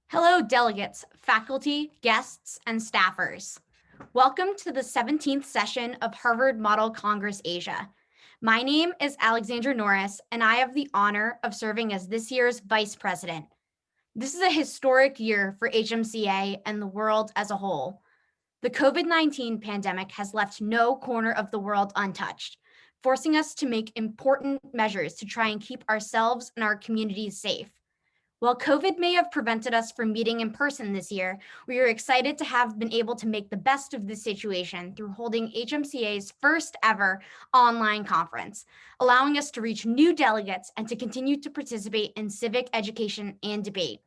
Hello, delegates, faculty, guests, and staffers. Welcome to the 17th session of Harvard Model Congress Asia. My name is Alexandra Norris, and I have the honor of serving as this year's vice president. This is a historic year for HMCA and the world as a whole. The COVID-19 pandemic has left no corner of the world untouched, forcing us to make important measures to try and keep ourselves and our communities safe. While COVID may have prevented us from meeting in person this year, we are excited to have been able to make the best of this situation through holding HMCA's first ever online conference, allowing us to reach new delegates and to continue to participate in civic education and debate.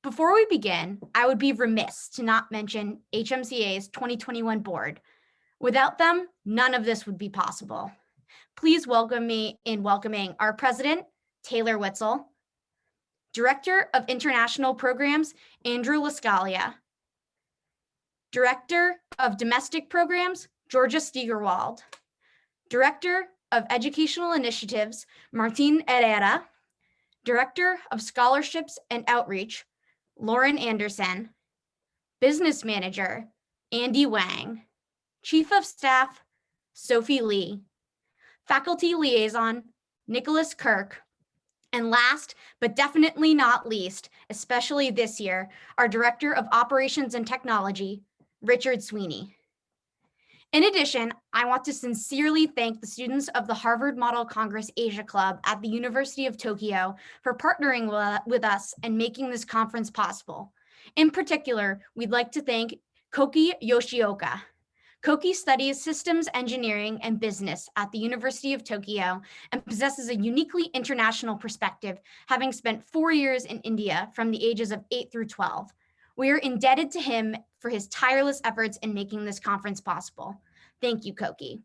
Before we begin, I would be remiss to not mention HMCA's 2021 board. Without them, none of this would be possible. Please welcome me in welcoming our president, Taylor Witzel, Director of International Programs, Andrew Lascalia. Director of Domestic Programs, Georgia Steigerwald. Director of Educational Initiatives, Martin Herrera. Director of Scholarships and Outreach, Lauren Anderson. Business Manager, Andy Wang. Chief of Staff, Sophie Lee. Faculty Liaison, Nicholas Kirk. And last, but definitely not least, especially this year, our Director of Operations and Technology, Richard Sweeney. In addition, I want to sincerely thank the students of the Harvard Model Congress Asia Club at the University of Tokyo for partnering with us and making this conference possible. In particular, we'd like to thank Koki Yoshioka. Koki studies systems engineering and business at the University of Tokyo and possesses a uniquely international perspective, having spent 4 years in India from the ages of 8 through 12. We are indebted to him for his tireless efforts in making this conference possible. Thank you, Koki.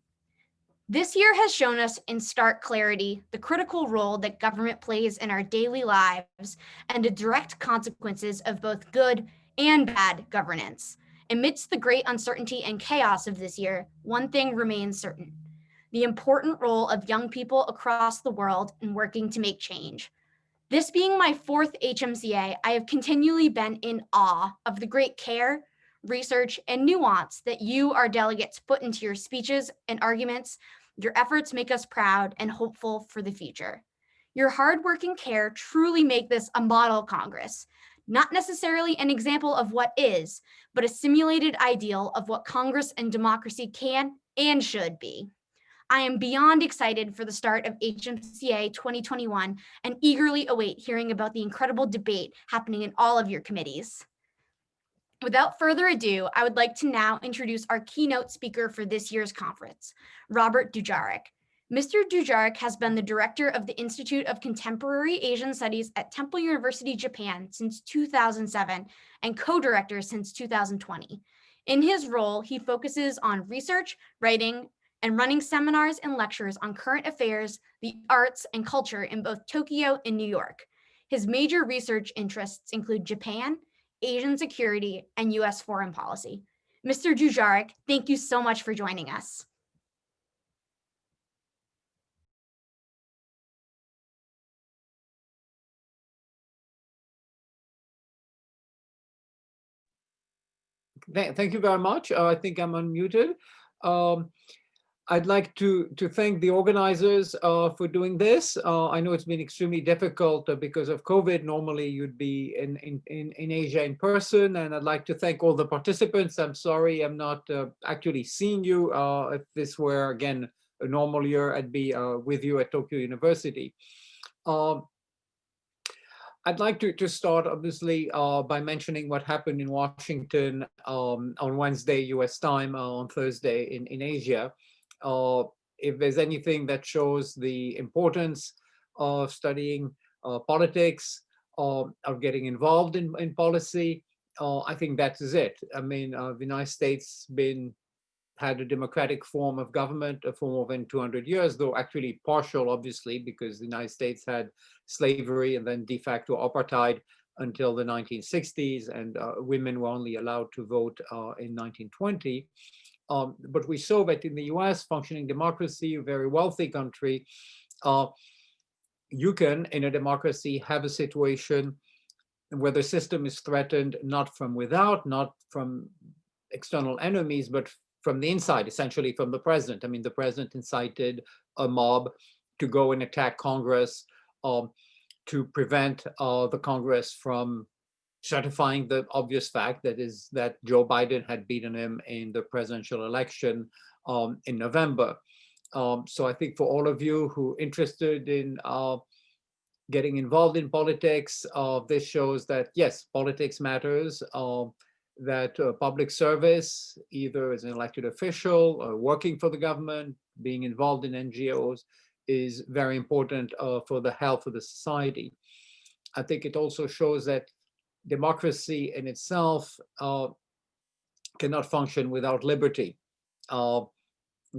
This year has shown us in stark clarity the critical role that government plays in our daily lives and the direct consequences of both good and bad governance. Amidst the great uncertainty and chaos of this year, one thing remains certain: the important role of young people across the world in working to make change. This being my fourth HMCA, I have continually been in awe of the great care, research, and nuance that you, our delegates, put into your speeches and arguments. Your efforts make us proud and hopeful for the future. Your hard work and care truly make this a model Congress. Not necessarily an example of what is, but a simulated ideal of what Congress and democracy can and should be. I am beyond excited for the start of HMCA 2021 and eagerly await hearing about the incredible debate happening in all of your committees. Without further ado, I would like to now introduce our keynote speaker for this year's conference, Robert Dujarric. Mr. Dujarric has been the director of the Institute of Contemporary Asian Studies at Temple University, Japan since 2007 and co-director since 2020. In his role, he focuses on research, writing, and running seminars and lectures on current affairs, the arts, and culture in both Tokyo and New York. His major research interests include Japan, Asian security, and US foreign policy. Mr. Dujarric, thank you so much for joining us. Thank you very much. I think I'm unmuted. I'd like to thank the organizers for doing this. I know it's been extremely difficult because of COVID. Normally you'd be in Asia in person, and I'd like to thank all the participants. I'm sorry I'm not actually seeing you. If this were, again, a normal year, I'd be with you at Tokyo University. I'd like to start, obviously, by mentioning what happened in Washington on Wednesday, US time, on Thursday in Asia. If there's anything that shows the importance of studying politics, of getting involved in policy, I think that is it. I mean, the United States had a democratic form of government for more than 200 years, though actually partial, obviously, because the United States had slavery and then de facto apartheid until the 1960s, and women were only allowed to vote in 1920. But we saw that in the US, functioning democracy, a very wealthy country, you can, in a democracy, have a situation where the system is threatened not from without, not from external enemies, but from the inside, essentially from the president. I mean, the president incited a mob to go and attack Congress, um, to prevent the Congress from certifying the obvious fact that is that Joe Biden had beaten him in the presidential election in November. So I think for all of you who are interested in getting involved in politics, this shows that yes, politics matters, that public service, either as an elected official or working for the government, being involved in NGOs, is very important for the health of the society. I think it also shows that democracy in itself cannot function without liberty.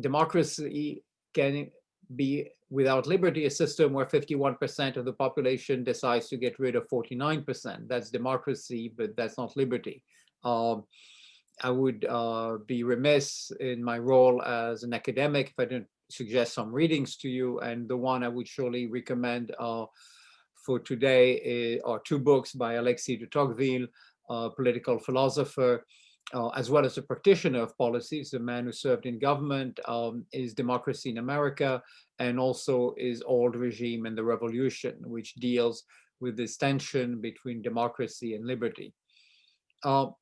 Democracy can be, without liberty, a system where 51% of the population decides to get rid of 49%. That's democracy, but that's not liberty. I would be remiss in my role as an academic if I didn't suggest some readings to you. And the one I would surely recommend for today are two books by Alexis de Tocqueville, a political philosopher, as well as a practitioner of policies, a man who served in government, is Democracy in America, and also is Old Regime and the Revolution, which deals with this tension between democracy and liberty. Now,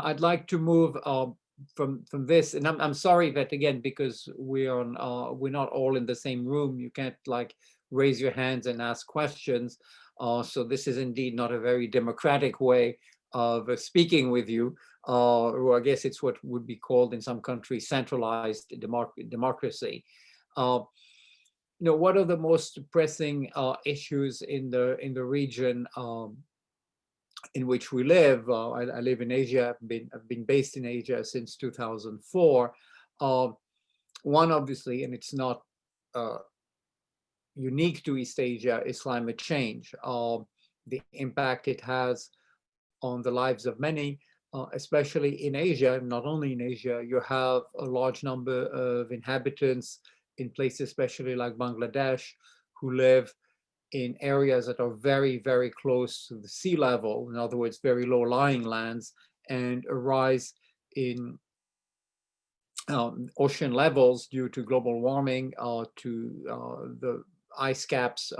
I'd like to move from this, and I'm sorry that again, because we're not all in the same room, you can't like raise your hands and ask questions. So this is indeed not a very democratic way of speaking with you, or I guess it's what would be called in some countries centralized democracy. What are the most pressing issues in the region in which we live? I live in Asia. I've been based in Asia since 2004. One, obviously, and it's not unique to East Asia, is climate change. The impact it has on the lives of many, especially in Asia. Not only in Asia, you have a large number of inhabitants in places, especially like Bangladesh, who live in areas that are very, very close to the sea level, in other words, very low-lying lands, and a rise in ocean levels due to global warming, to the ice caps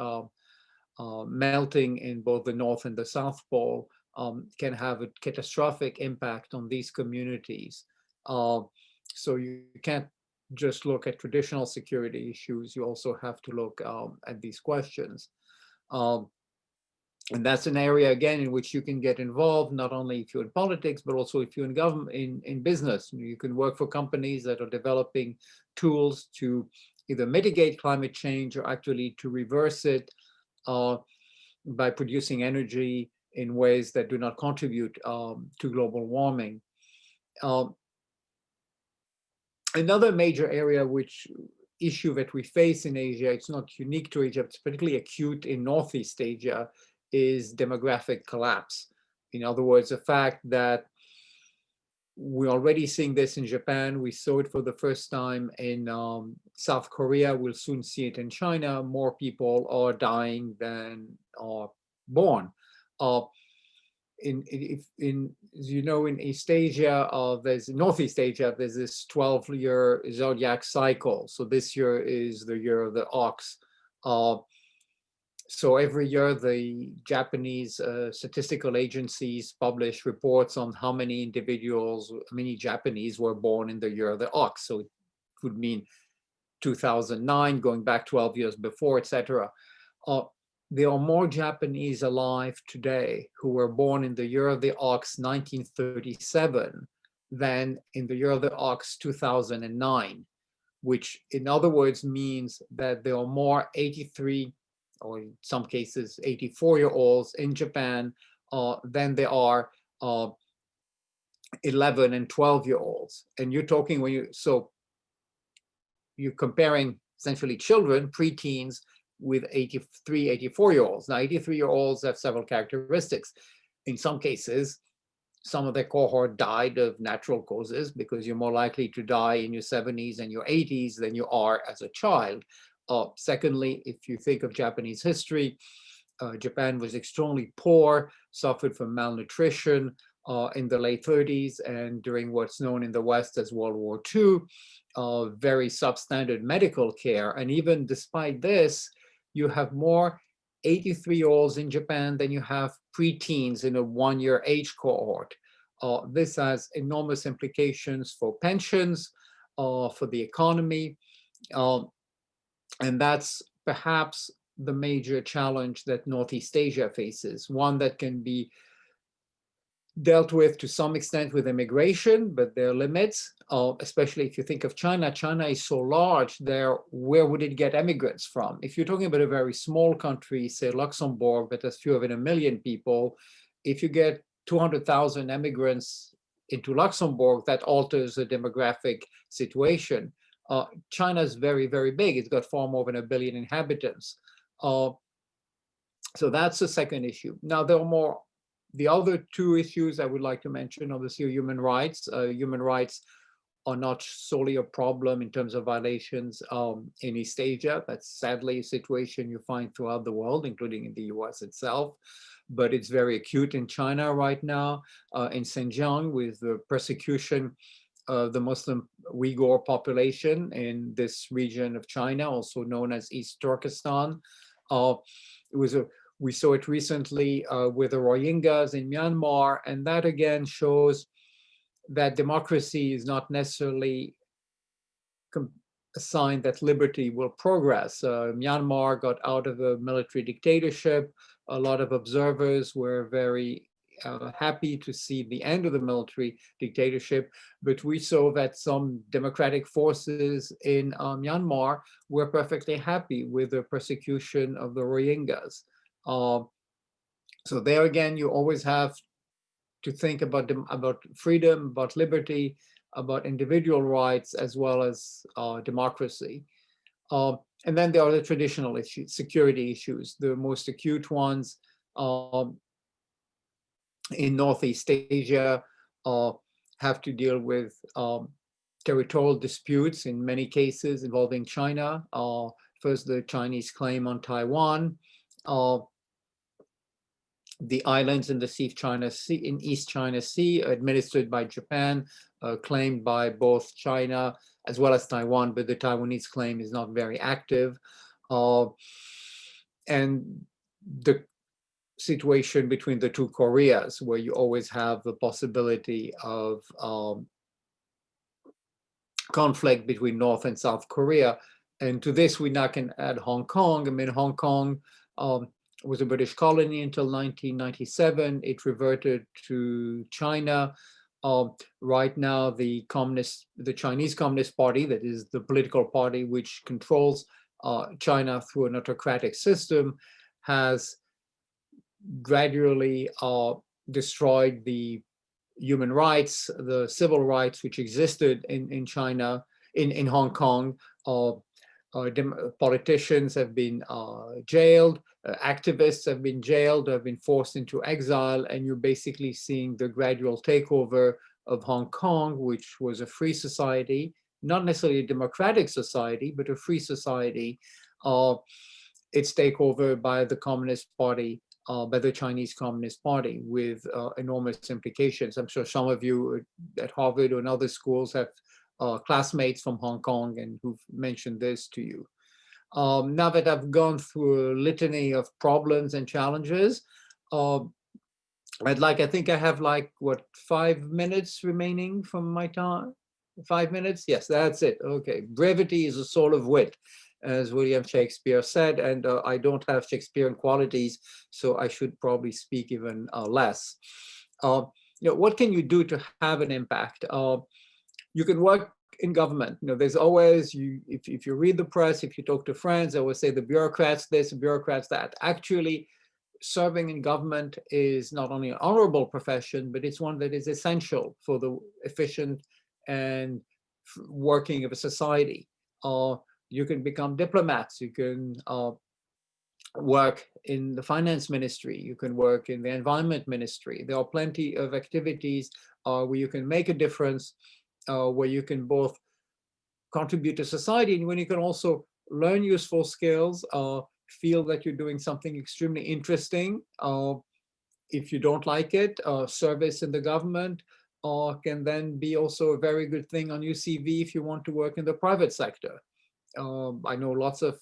melting in both the North and the South Pole, can have a catastrophic impact on these communities. So you can't just look at traditional security issues, you also have to look at these questions. And that's an area, again, in which you can get involved, not only if you're in politics, but also if you're in government, in business. You can work for companies that are developing tools to either mitigate climate change or actually to reverse it by producing energy in ways that do not contribute to global warming. Another major area issue that we face in Asia, it's not unique to Asia, it's particularly acute in Northeast Asia, is demographic collapse. In other words, the fact that we're already seeing this in Japan, we saw it for the first time in South Korea, we'll soon see it in China. More people are dying than are born. As you know, in East Asia, Northeast Asia, there's this 12-year zodiac cycle. So this year is the year of the ox. So every year, the Japanese statistical agencies publish reports on how many individuals, how many Japanese were born in the year of the ox. So it would mean 2009, going back 12 years before, etc. There are more Japanese alive today who were born in the year of the ox 1937 than in the year of the ox 2009, which in other words means that there are more 83, or in some cases 84-year-olds in Japan than there are 11 and 12-year-olds. And you're talking so you're comparing essentially children, preteens, with 83, 84-year-olds. Now, 83-year-olds have several characteristics. In some cases, some of their cohort died of natural causes, because you're more likely to die in your 70s and your 80s than you are as a child. Secondly, if you think of Japanese history, Japan was extremely poor, suffered from malnutrition in the late 30s and during what's known in the West as World War II, very substandard medical care. And even despite this, you have more 83-year-olds in Japan than you have preteens in a one-year age cohort. This has enormous implications for pensions, for the economy, and that's perhaps the major challenge that Northeast Asia faces, one that can be dealt with to some extent with immigration, but there are limits, especially if you think of China. China is so large there, where would it get immigrants from? If you're talking about a very small country, say Luxembourg, but there's fewer than 1 million people, if you get 200,000 immigrants into Luxembourg, that alters the demographic situation. China is very, very big. It's got far more than 1 billion inhabitants. So that's the second issue. Now, there are more. The other two issues I would like to mention, obviously, are human rights. Human rights are not solely a problem in terms of violations in East Asia. That's sadly a situation you find throughout the world, including in the US itself. But it's very acute in China right now, in Xinjiang, with the persecution of the Muslim Uyghur population in this region of China, also known as East Turkestan. We saw it recently with the Rohingyas in Myanmar, and that again shows that democracy is not necessarily a sign that liberty will progress. Myanmar got out of a military dictatorship. A lot of observers were very happy to see the end of the military dictatorship, but we saw that some democratic forces in Myanmar were perfectly happy with the persecution of the Rohingyas. So there again, you always have to think about freedom, about liberty, about individual rights, as well as democracy. And then there are the traditional issues, security issues, the most acute ones in Northeast Asia have to deal with territorial disputes in many cases involving China. First, the Chinese claim on Taiwan. The islands in the in East China Sea, administered by Japan, claimed by both China as well as Taiwan, but the Taiwanese claim is not very active. And the situation between the two Koreas, where you always have the possibility of conflict between North and South Korea. And to this, we now can add Hong Kong. I mean, Hong Kong was a British colony until 1997. It reverted to China. Right now, the Chinese Communist Party, that is the political party which controls China through an autocratic system, has gradually destroyed the human rights, the civil rights which existed in China, in Hong Kong. Politicians have been jailed, activists have been jailed, have been forced into exile, and you're basically seeing the gradual takeover of Hong Kong, which was a free society, not necessarily a democratic society, but a free society. Its takeover by the Communist Party, by the Chinese Communist Party, with enormous implications. I'm sure some of you at Harvard or in other schools have classmates from Hong Kong and who've mentioned this to you. Now that I've gone through a litany of problems and challenges, I think I have 5 minutes remaining from my time? 5 minutes? Yes, that's it. Okay. Brevity is a soul of wit, as William Shakespeare said, and I don't have Shakespearean qualities, so I should probably speak even less. What can you do to have an impact? You can work in government. There's always, if you read the press, if you talk to friends, they always say the bureaucrats this, the bureaucrats that. Actually, serving in government is not only an honorable profession, but it's one that is essential for the efficient and working of a society. You can become diplomats, you can work in the finance ministry, you can work in the environment ministry. There are plenty of activities where you can make a difference, where you can both contribute to society and when you can also learn useful skills, feel that you're doing something extremely interesting. If you don't like it, service in the government can then be also a very good thing on your CV if you want to work in the private sector. I know lots of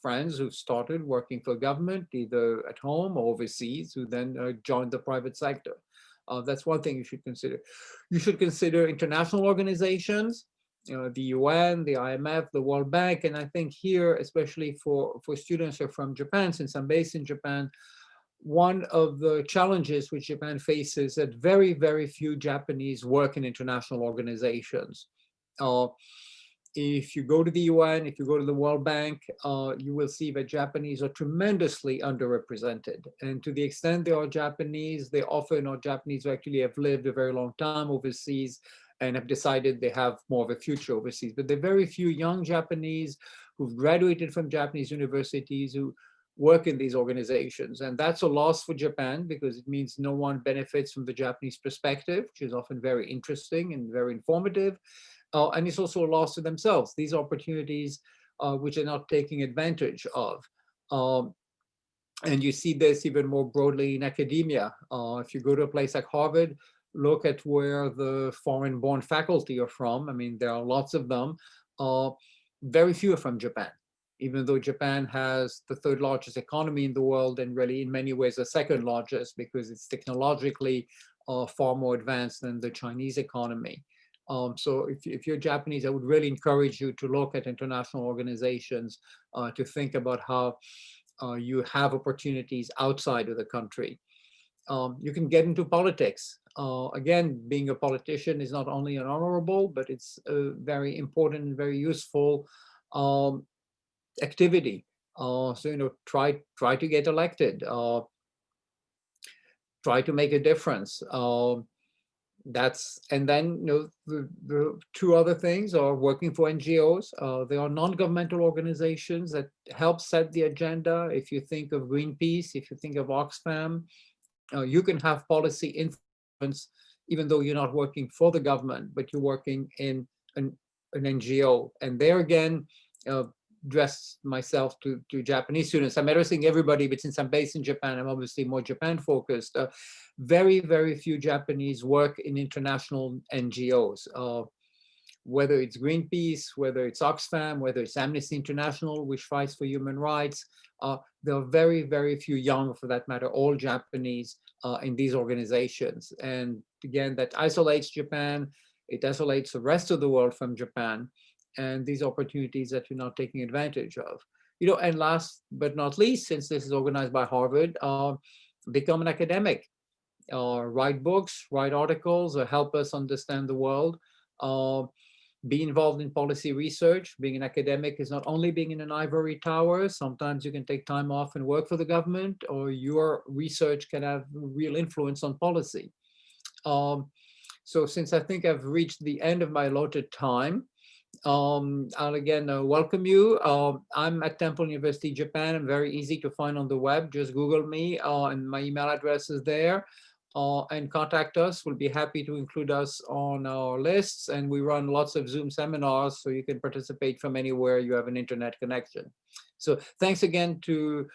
friends who've started working for government, either at home or overseas, who then joined the private sector. That's one thing you should consider. You should consider international organizations, the UN, the IMF, the World Bank. And I think here, especially for students who are from Japan, since I'm based in Japan, one of the challenges which Japan faces is that very, very few Japanese work in international organizations. If you go to the UN, if you go to the World Bank, you will see that Japanese are tremendously underrepresented. And to the extent they are Japanese, they often are Japanese who actually have lived a very long time overseas and have decided they have more of a future overseas. But there are very few young Japanese who've graduated from Japanese universities who work in these organizations. And that's a loss for Japan because it means no one benefits from the Japanese perspective, which is often very interesting and very informative. And it's also a loss to themselves. These opportunities which are not taking advantage of. And you see this even more broadly in academia. If you go to a place like Harvard, look at where the foreign-born faculty are from. I mean, there are lots of them. Very few are from Japan, even though Japan has the third largest economy in the world and really in many ways the second largest because it's technologically far more advanced than the Chinese economy. So if you're Japanese, I would really encourage you to look at international organizations to think about how you have opportunities outside of the country. You can get into politics. Again, being a politician is not only an honorable, but it's a very important and very useful activity. So, try to get elected. Try to make a difference. And then the two other things are working for NGOs. They are non-governmental organizations that help set the agenda. If you think of Greenpeace, if you think of Oxfam, you can have policy influence even though you're not working for the government, but you're working in an NGO. And there again, address myself to Japanese students. I'm addressing everybody, but since I'm based in Japan, I'm obviously more Japan focused. Very, very few Japanese work in international NGOs, whether it's Greenpeace, whether it's Oxfam, whether it's Amnesty International, which fights for human rights. There are very, very few young, for that matter, all Japanese in these organizations. And again, that isolates Japan. It isolates the rest of the world from Japan. And these opportunities that you're not taking advantage of. And last but not least, since this is organized by Harvard, become an academic. Write books, write articles, help us understand the world. Be involved in policy research. Being an academic is not only being in an ivory tower. Sometimes you can take time off and work for the government, or your research can have real influence on policy. So since I think I've reached the end of my allotted time, I'll again welcome you. I'm at Temple University, Japan. I'm very easy to find on the web. Just Google me and my email address is there. And contact us. We'll be happy to include us on our lists. And we run lots of Zoom seminars, so you can participate from anywhere you have an internet connection. So thanks again to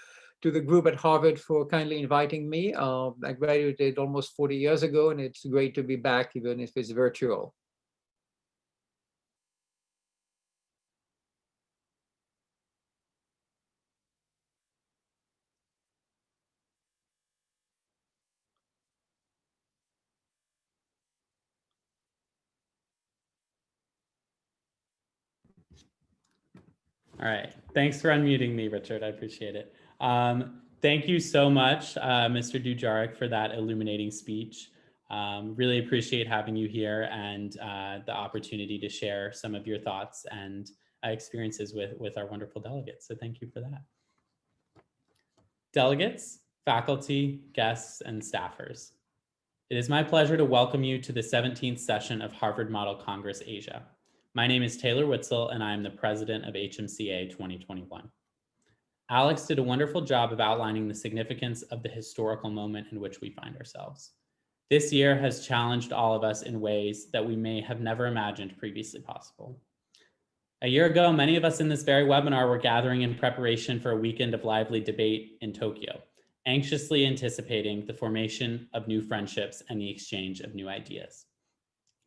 the group at Harvard for kindly inviting me. I graduated almost 40 years ago, and it's great to be back, even if it's virtual. All right. Thanks for unmuting me, Richard. I appreciate it. Thank you so much, Mr. Dujarric, for that illuminating speech. Really appreciate having you here and the opportunity to share some of your thoughts and experiences with our wonderful delegates. So thank you for that. Delegates, faculty, guests, and staffers. It is my pleasure to welcome you to the 17th session of Harvard Model Congress Asia. My name is Taylor Witzel, and I am the president of HMCA 2021. Alex did a wonderful job of outlining the significance of the historical moment in which we find ourselves. This year has challenged all of us in ways that we may have never imagined previously possible. A year ago, many of us in this very webinar were gathering in preparation for a weekend of lively debate in Tokyo, anxiously anticipating the formation of new friendships and the exchange of new ideas.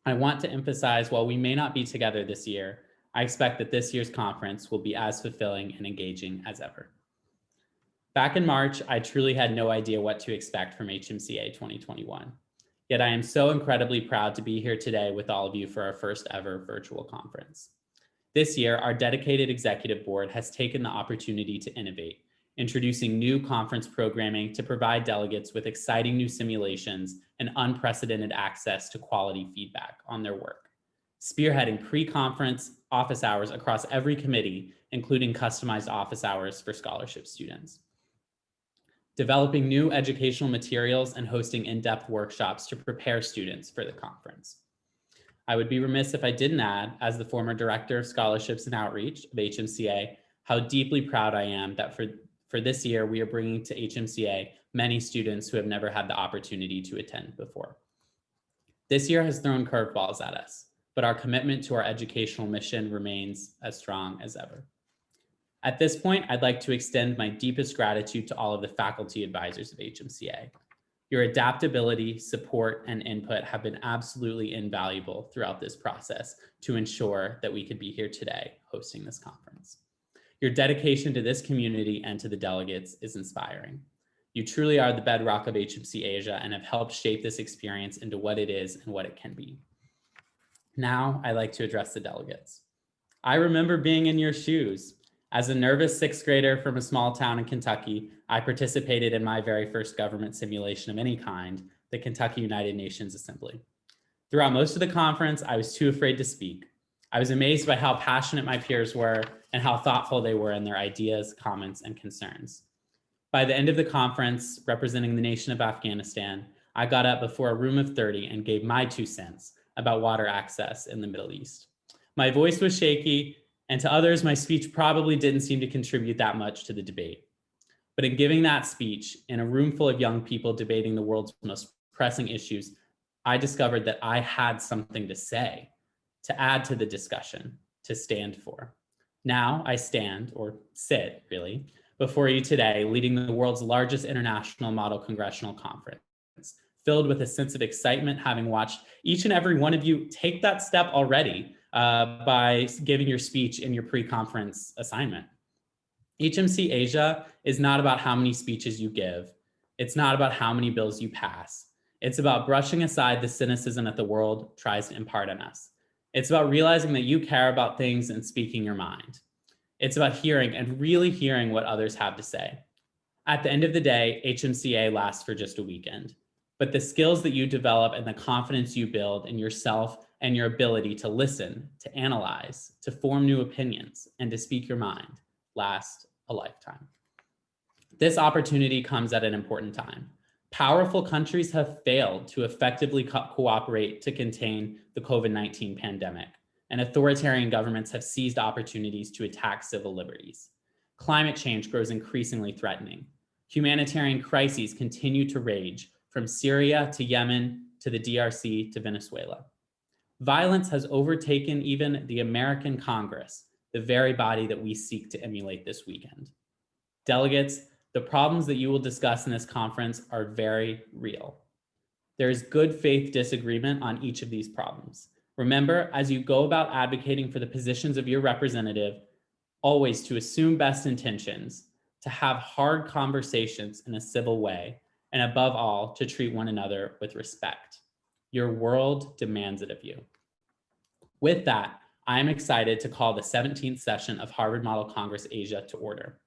I want to emphasize, while we may not be together this year, I expect that this year's conference will be as fulfilling and engaging as ever. Back in March, I truly had no idea what to expect from HMCA 2021. Yet I am so incredibly proud to be here today with all of you for our first ever virtual conference. This year, our dedicated executive board has taken the opportunity to innovate, introducing new conference programming to provide delegates with exciting new simulations and unprecedented access to quality feedback on their work, spearheading pre-conference office hours across every committee, including customized office hours for scholarship students, developing new educational materials and hosting in-depth workshops to prepare students for the conference. I would be remiss if I didn't add, as the former Director of Scholarships and Outreach of HMCA, how deeply proud I am that for this year, we are bringing to HMCA many students who have never had the opportunity to attend before. This year has thrown curveballs at us, but our commitment to our educational mission remains as strong as ever. At this point, I'd like to extend my deepest gratitude to all of the faculty advisors of HMCA. Your adaptability, support, and input have been absolutely invaluable throughout this process to ensure that we could be here today hosting this conference. Your dedication to this community and to the delegates is inspiring. You truly are the bedrock of HMC Asia and have helped shape this experience into what it is and what it can be. Now, I'd like to address the delegates. I remember being in your shoes. As a nervous sixth grader from a small town in Kentucky, I participated in my very first government simulation of any kind, the Kentucky United Nations Assembly. Throughout most of the conference, I was too afraid to speak. I was amazed by how passionate my peers were and how thoughtful they were in their ideas, comments, and concerns. By the end of the conference, representing the nation of Afghanistan, I got up before a room of 30 and gave my 2 cents about water access in the Middle East. My voice was shaky, and to others, my speech probably didn't seem to contribute that much to the debate. But in giving that speech in a room full of young people debating the world's most pressing issues, I discovered that I had something to say, to add to the discussion, to stand for. Now I stand, or sit really, before you today, leading the world's largest international model congressional conference, filled with a sense of excitement, having watched each and every one of you take that step already by giving your speech in your pre-conference assignment. HMC Asia is not about how many speeches you give. It's not about how many bills you pass. It's about brushing aside the cynicism that the world tries to impart on us. It's about realizing that you care about things and speaking your mind. It's about hearing and really hearing what others have to say. At the end of the day, HMCA lasts for just a weekend, but the skills that you develop and the confidence you build in yourself and your ability to listen, to analyze, to form new opinions, and to speak your mind last a lifetime. This opportunity comes at an important time. Powerful countries have failed to effectively cooperate to contain the COVID-19 pandemic, and authoritarian governments have seized opportunities to attack civil liberties. Climate change grows increasingly threatening. Humanitarian crises continue to rage, from Syria to Yemen to the DRC to Venezuela. Violence has overtaken even the American Congress, the very body that we seek to emulate this weekend. Delegates, the problems that you will discuss in this conference are very real. There is good faith disagreement on each of these problems. Remember, as you go about advocating for the positions of your representative, always to assume best intentions, to have hard conversations in a civil way, and above all, to treat one another with respect. Your world demands it of you. With that, I am excited to call the 17th session of Harvard Model Congress Asia to order.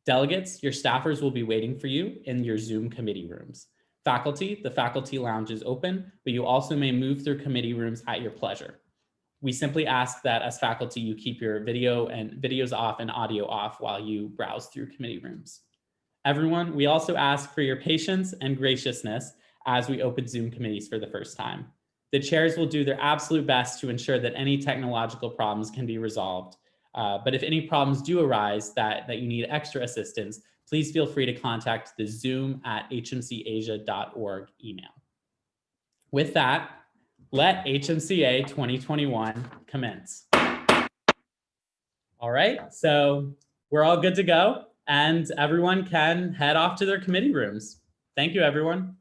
Delegates, your staffers will be waiting for you in your Zoom committee rooms. Faculty, the faculty lounge is open, but you also may move through committee rooms at your pleasure. We simply ask that as faculty, you keep your videos off and audio off while you browse through committee rooms. Everyone, we also ask for your patience and graciousness as we open Zoom committees for the first time. The chairs will do their absolute best to ensure that any technological problems can be resolved. But if any problems do arise that you need extra assistance, please feel free to contact the zoom@hmcasia.org email. With that, let HMCA 2021 commence. All right, so we're all good to go and everyone can head off to their committee rooms. Thank you, everyone.